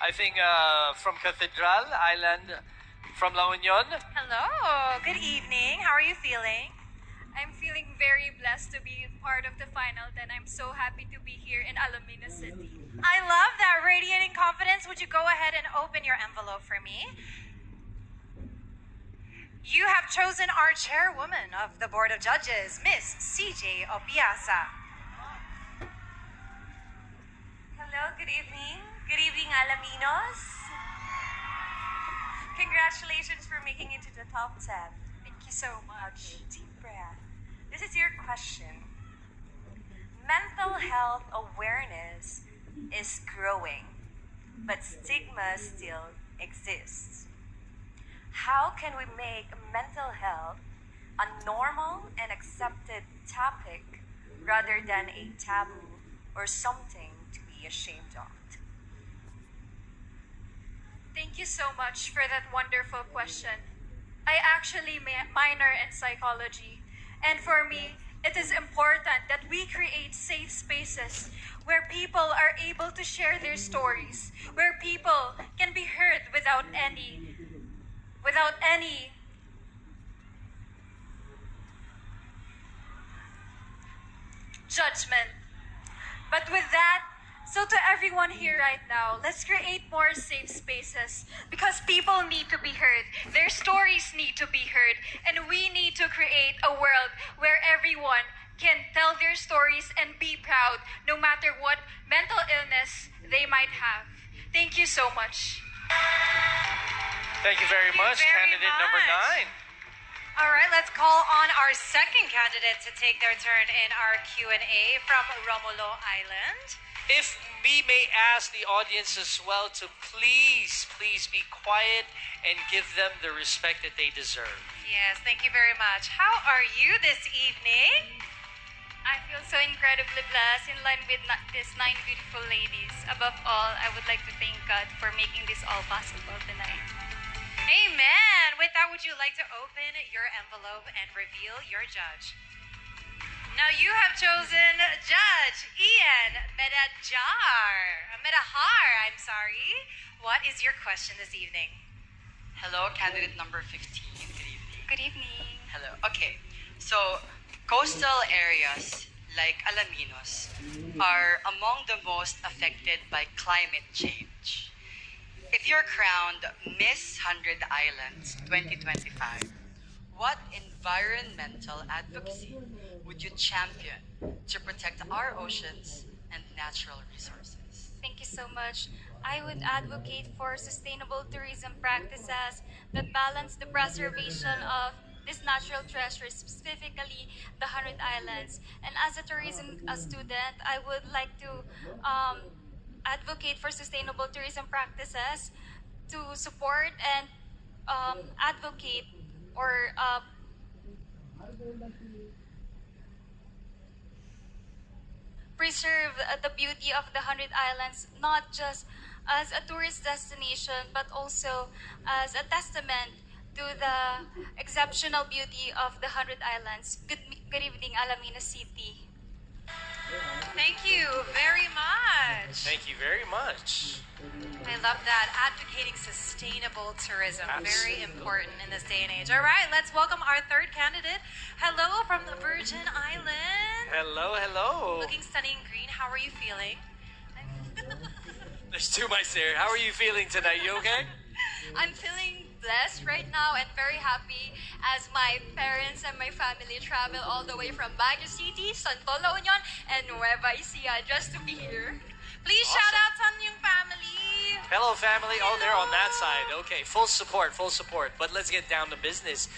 I think from Cathedral Island, from La Union. Hello, good evening. How are you feeling? I'm feeling very blessed to be part of the final, and I'm so happy to be here in Alomena City. I love that radiating confidence. Would you go ahead and open your envelope for me? You have chosen our chairwoman of the Board of Judges, Miss CJ Opiasa. Hello, good evening. Good evening, Alaminos. Congratulations for making it to the top 10. Thank you so much. Okay, deep breath. This is your question. Mental health awareness is growing, but stigma still exists. How can we make mental health a normal and accepted topic rather than a taboo or something to be ashamed of? Thank you so much for that wonderful question. I actually minor in psychology, and for me, it is important that we create safe spaces where people are able to share their stories, where people can be heard without any judgment. But with that, so to everyone here right now, let's create more safe spaces because people need to be heard. Their stories need to be heard. And we need to create a world where everyone can tell their stories and be proud no matter what mental illness they might have. Thank you so much. Thank you very much, very candidate number much. 9. All right, let's call on our second candidate to take their turn in our Q&A from Romulo Island. If we may ask the audience as well to please be quiet and give them the respect that they deserve. Yes, thank you very much. How are you this evening? I feel so incredibly blessed in line with these 9 beautiful ladies. Above all, I would like to thank God for making this all possible tonight. Amen. With that, would you like to open your envelope and reveal your judge? Now you have chosen Judge Ian Medahar. I'm sorry. What is your question this evening? Hello, candidate number 15. Good evening. Good evening. Hello. Okay. So, coastal areas like Alaminos are among the most affected by climate change. If you're crowned Miss 100 Islands 2025, what environmental advocacy would you champion to protect our oceans and natural resources? Thank you so much. I would advocate for sustainable tourism practices that balance the preservation of these natural treasures, specifically the 100 Islands. And as a tourism student, I would like to advocate for sustainable tourism practices to support and advocate or preserve the beauty of the 100 Islands, not just as a tourist destination, but also as a testament to the exceptional beauty of the 100 Islands. Good evening, Alameda City. Thank you very much. Thank you very much. I love that. Advocating sustainable tourism. Very Absolutely. important in this day and age. All right, let's welcome our third candidate. Hello from the Virgin Islands. Hello. Looking stunning in green. How are you feeling? There's two mics there. How are you feeling tonight? You okay? I'm feeling blessed right now and very happy as my parents and my family travel all the way from Baguio City, Santo La Union, and Nueva Ecija just to be here. Please Awesome. shout out Sanyong family. Hello, family. Oh, they're on that side. Okay, full support. But let's get down to business.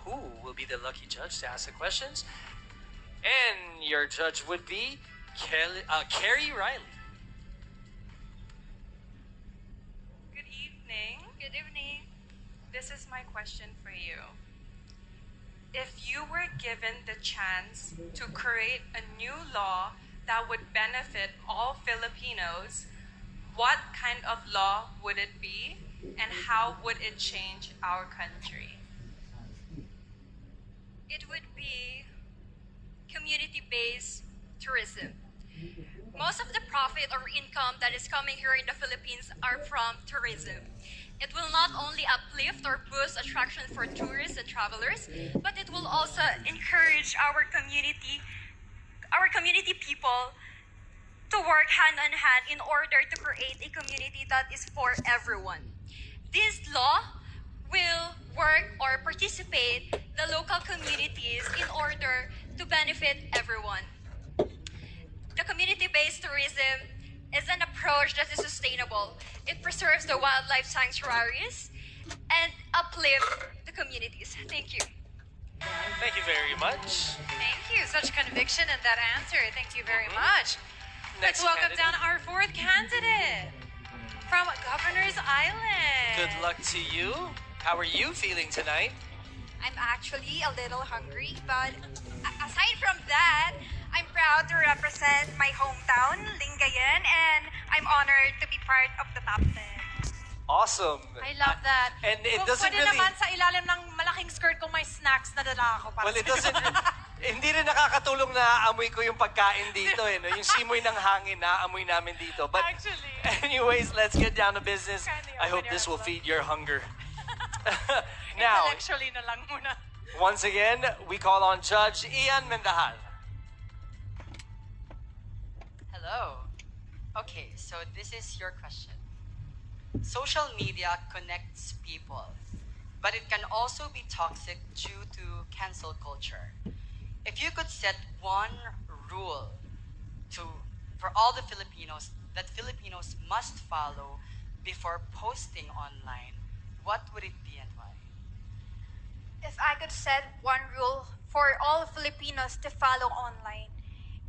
Who will be the lucky judge to ask the questions? And your judge would be Carrie Riley. Good evening. Good evening. This is my question for you. If you were given the chance to create a new law that would benefit all Filipinos, what kind of law would it be and how would it change our country? It would be community-based tourism, Most of the profit or income that is coming here in the Philippines are from tourism. It will not only uplift or boost attraction for tourists and travelers, but it will also encourage our community people to work hand in hand in order to create a community that is for everyone. This law will work or participate the local communities in order to benefit everyone. The community-based tourism is an approach that is sustainable. It preserves the wildlife sanctuaries and uplift the communities. Thank you. Thank you very much. Thank you. Such conviction in that answer. Thank you very much. Next Let's welcome candidate. down our fourth candidate from Governor's Island. Good luck to you. How are you feeling tonight? I'm actually a little hungry, but aside from that, I'm proud to represent my hometown, Lingayen, and I'm honored to be part of the top 10. Awesome. I love that. And it Kung doesn't pwede really... naman sa ilalim ng malaking skirt kung may snacks na dala ako. Para Well, it sa- doesn't... Hindi rin nakakatulong na amoy ko yung pagkain dito eh. No? Yung simoy ng hangin na amoy namin dito. But Actually. anyways, let's get down to business. Kindly I hope open your this will envelope. feed your hunger. Now, Intellectually na lang muna. once again, we call on Judge Ian Mendahal. Hello. Okay, so this is your question. Social media connects people, but it can also be toxic due to cancel culture. If you could set one rule for all the Filipinos that Filipinos must follow before posting online, what would it be and why? If I could set one rule for all Filipinos to follow online,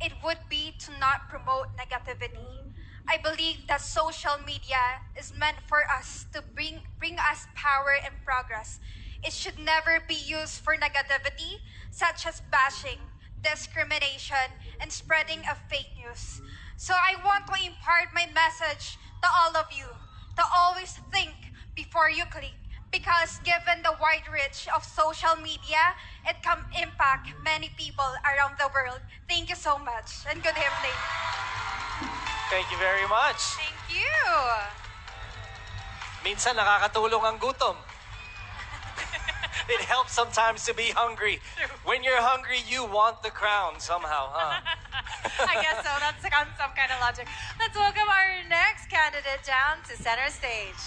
it would be to not promote negativity. I believe that social media is meant for us to bring us power and progress. It should never be used for negativity, such as bashing, discrimination, and spreading of fake news. So I want to impart my message to all of you to always think before you click. Because given the wide reach of social media, it can impact many people around the world. Thank you so much and good evening. Thank you very much. Thank you. Minsan nakakatulong ang gutom. It helps sometimes to be hungry. When you're hungry, you want the crown somehow, huh? I guess so. That's some kind of logic. Let's welcome our next candidate down to center stage.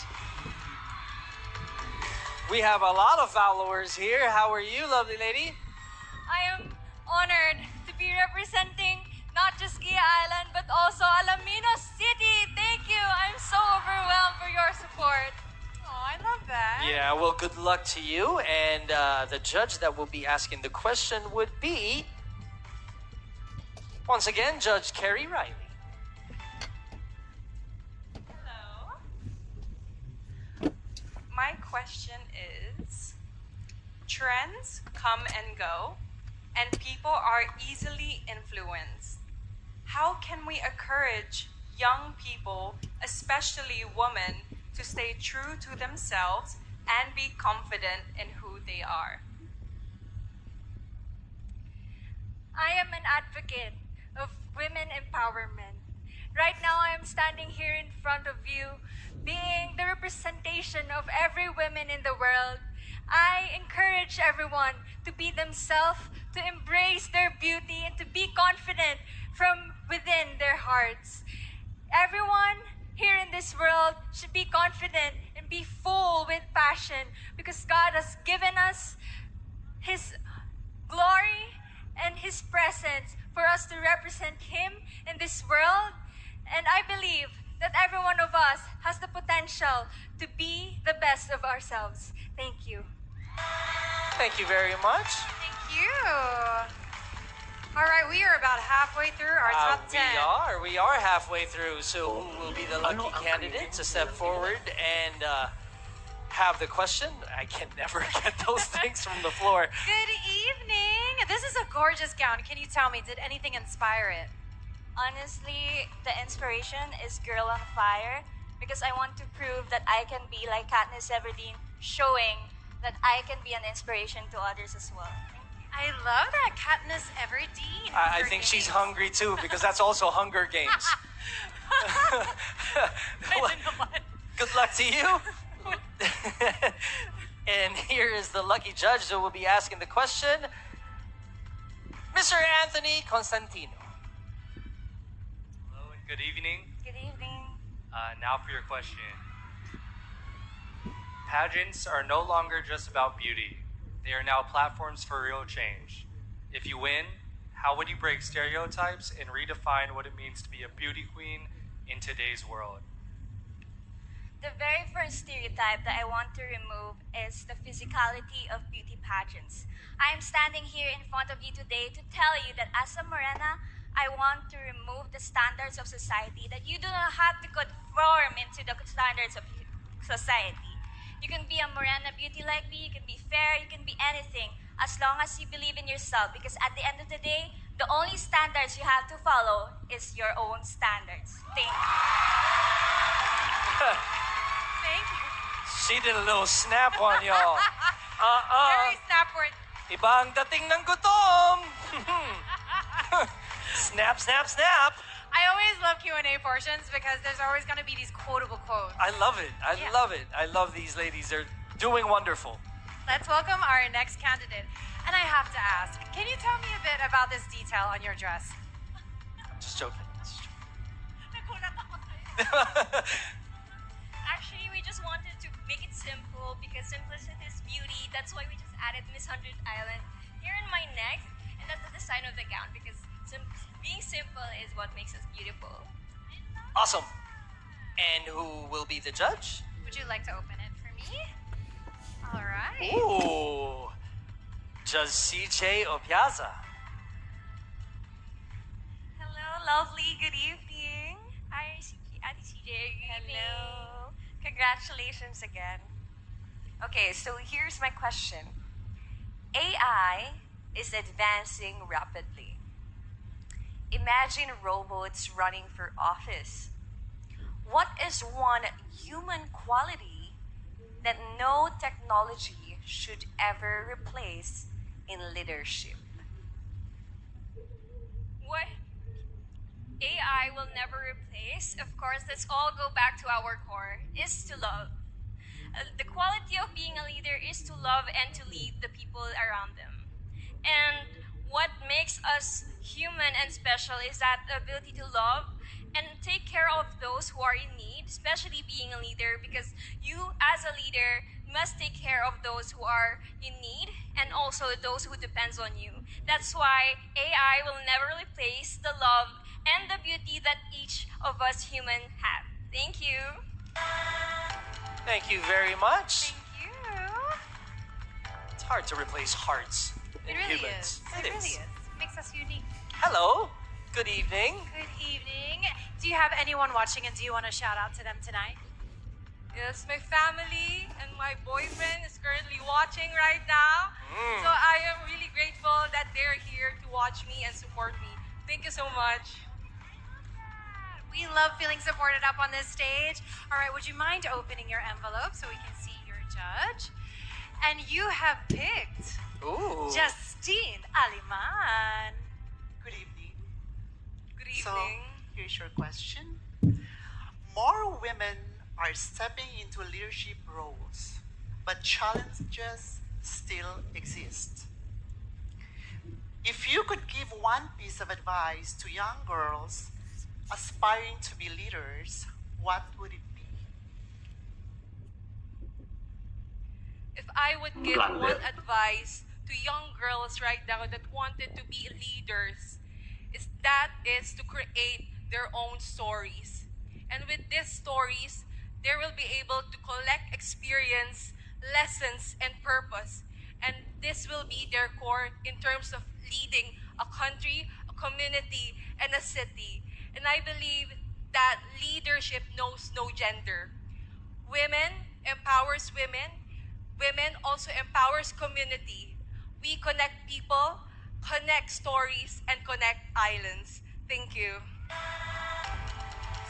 We have a lot of followers here. How are you, lovely lady? I am honored to be representing not just Gia Island but also Alaminos City. Thank you. I'm so overwhelmed for your support. Oh, I love that. Yeah, well, good luck to you. And the judge that will be asking the question would be, once again, Judge Carrie Riley. Hello. My question is, trends come and go, and people are easily influenced. How can we encourage young people, especially women, to stay true to themselves and be confident in who they are? I am an advocate of women empowerment. Right now, I am standing here in front of you, being the representation of every woman in the world. I encourage everyone to be themselves, to embrace their beauty, and to be confident from within their hearts. Everyone here in this world should be confident and be full with passion because God has given us His glory and His presence for us to represent Him in this world. And I believe that every one of us has the potential to be the best of ourselves. Thank you. Thank you very much. Thank you. All right, we are about halfway through our top 10. We are halfway through. So who will be the lucky candidate to step forward and have the question? I can never get those things from the floor. Good evening. This is a gorgeous gown. Can you tell me, did anything inspire it? Honestly, the inspiration is Girl on Fire because I want to prove that I can be like Katniss Everdeen, showing that I can be an inspiration to others as well. Thank you. I love that, Katniss Everdeen. I think she's hungry too because that's also Hunger Games. Good luck to you. And here is the lucky judge who will be asking the question, Mr. Anthony Constantino. Hello and good evening. Good evening. Now for your question. Pageants are no longer just about beauty. They are now platforms for real change. If you win, how would you break stereotypes and redefine what it means to be a beauty queen in today's world? The very first stereotype that I want to remove is the physicality of beauty pageants. I am standing here in front of you today to tell you that as a Morena, I want to remove the standards of society, that you do not have to conform into the standards of society. You can be a Morena beauty like me, you can be fair, you can be anything, as long as you believe in yourself. Because at the end of the day, the only standards you have to follow is your own standards. Thank you. Thank you. She did a little snap on y'all. Very snapward. Iba ang dating ng gutom. Snap, snap, snap. I always love Q&A portions because there's always going to be these quotable quotes. I love it. I Yeah. love it. I love these ladies. They're doing wonderful. Let's welcome our next candidate. And I have to ask, can you tell me a bit about this detail on your dress? Just joking. Just joking. Actually, we just wanted to make it simple because simplicity is beauty. That's why we just added Miss 100 Island here in my neck. And that's the design of the gown because being simple is what makes us beautiful. Awesome. And who will be the judge? Would you like to open it for me? All right. Ooh. Judge CJ Opiaza. Hello, lovely. Good evening. Hi, Ate CJ. Hello. Congratulations again. Okay, so here's my question. AI is advancing rapidly. Imagine robots running for office. What is one human quality that no technology should ever replace in leadership? What AI will never replace, of course, let's all go back to our core, is to love. The quality of being a leader is to love and to lead the people around them. And what makes us human and special is that ability to love and take care of those who are in need, especially being a leader, because you as a leader must take care of those who are in need and also those who depends on you. That's why AI will never replace the love and the beauty that each of us human have. Thank you. Thank you very much. Thank you. It's hard to replace hearts It in really humans. is. It really is. Makes us unique. Hello. Good evening. Good evening. Do you have anyone watching and do you want to shout out to them tonight? Yes, my family and my boyfriend is currently watching right now. Mm. So I am really grateful that they're here to watch me and support me. Thank you so much. We love feeling supported up on this stage. All right, would you mind opening your envelope so we can see your judge? And you have picked Ooh. Justine Aliman. Good evening. Good So, evening. here's your question. More women are stepping into leadership roles, but challenges still exist. If you could give one piece of advice to young girls aspiring to be leaders, what would it be? If I would give one advice to young girls right now that wanted to be leaders, is to create their own stories. And with these stories, they will be able to collect experience, lessons, and purpose. And this will be their core in terms of leading a country, a community, and a city. And I believe that leadership knows no gender. Women empowers women. Women also empowers community. We connect people, connect stories, and connect islands. Thank you.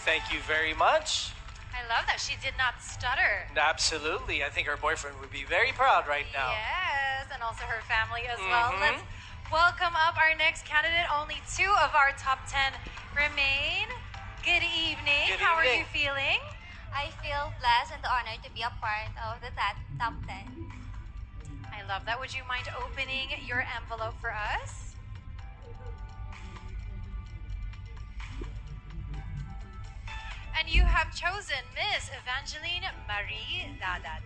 Thank you very much. I love that she did not stutter. Absolutely. I think her boyfriend would be very proud right now. Yes. and also her family as well. Let's welcome up our next candidate. Only 2 of our top 10 remain. Good evening. Good How are evening. you feeling? I feel blessed and honored to be a part of the top 10. I love that. Would you mind opening your envelope for us? And you have chosen Miss Evangeline Marie Dadat.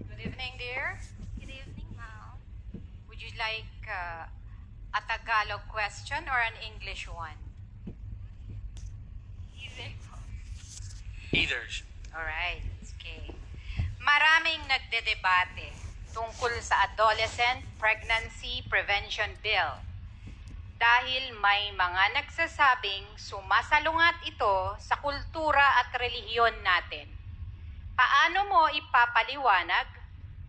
Good evening, dear. Good evening, ma'am. Would you like a Tagalog question or an English one? Either po. Either. Alright, okay. Maraming nagdedebate tungkol sa Adolescent Pregnancy Prevention Bill dahil may mga nagsasabing sumasalungat ito sa kultura at relihiyon natin. Paano mo ipapaliwanag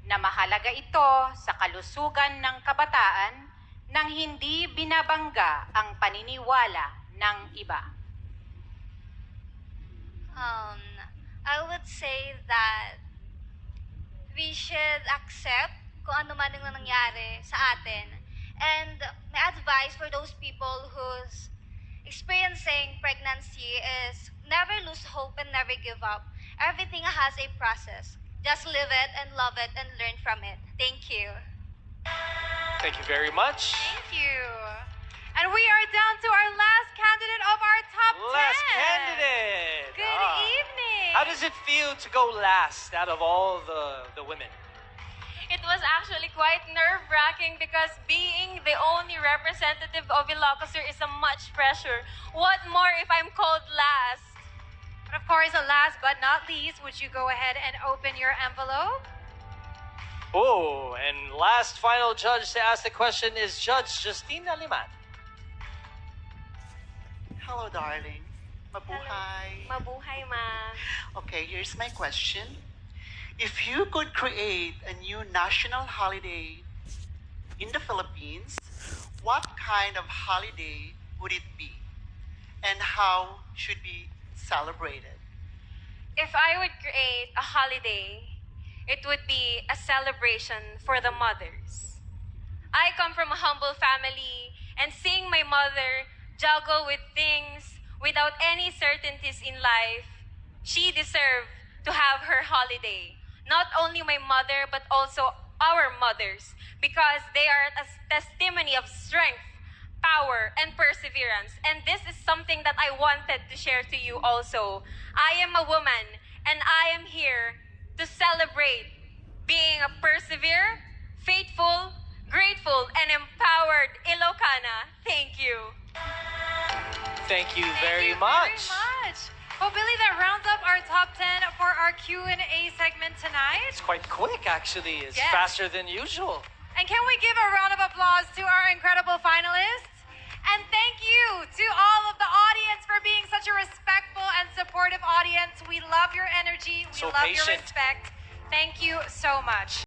na mahalaga ito sa kalusugan ng kabataan nang hindi binabangga ang paniniwala ng iba? I would say that we should accept kung ano man ang nangyari sa atin. And my advice for those people who's experiencing pregnancy is never lose hope and never give up. Everything has a process. Just live it and love it and learn from it. Thank you. Thank you very much. Thank you. And we are down to our last candidate of our top 10. Last candidate. Good evening. How does it feel to go last out of all the women? It was actually quite nerve-wracking because being the only representative of Ilocos is a much pressure. What more if I'm called last? But of course, last but not least, would you go ahead and open your envelope? Oh, and last final judge to ask the question is Judge Justina Liman. Hello, darling. Mabuhay. Mabuhay, ma. Okay, here's my question. If you could create a new national holiday in the Philippines, what kind of holiday would it be? And how should be celebrated? If I would create a holiday, it would be a celebration for the mothers. I come from a humble family, and seeing my mother juggle with things without any certainties in life, she deserved to have her holiday. Not only my mother, but also our mothers, because they are a testimony of strength, power, and perseverance. And this is something that I wanted to share to you also. I am a woman, and I am here to celebrate being a persevere, faithful, grateful, and empowered Ilocana. Thank you. Thank you Thank very you much. very much. Well, Billy, that rounds up our top 10 for our Q&A segment tonight. It's quite quick, actually. It's Yes. faster than usual. And can we give a round of applause to our incredible finalists? And thank you to all of the audience for being such a respectful and supportive audience. We love your energy. We So love your patient. respect. Thank you so much.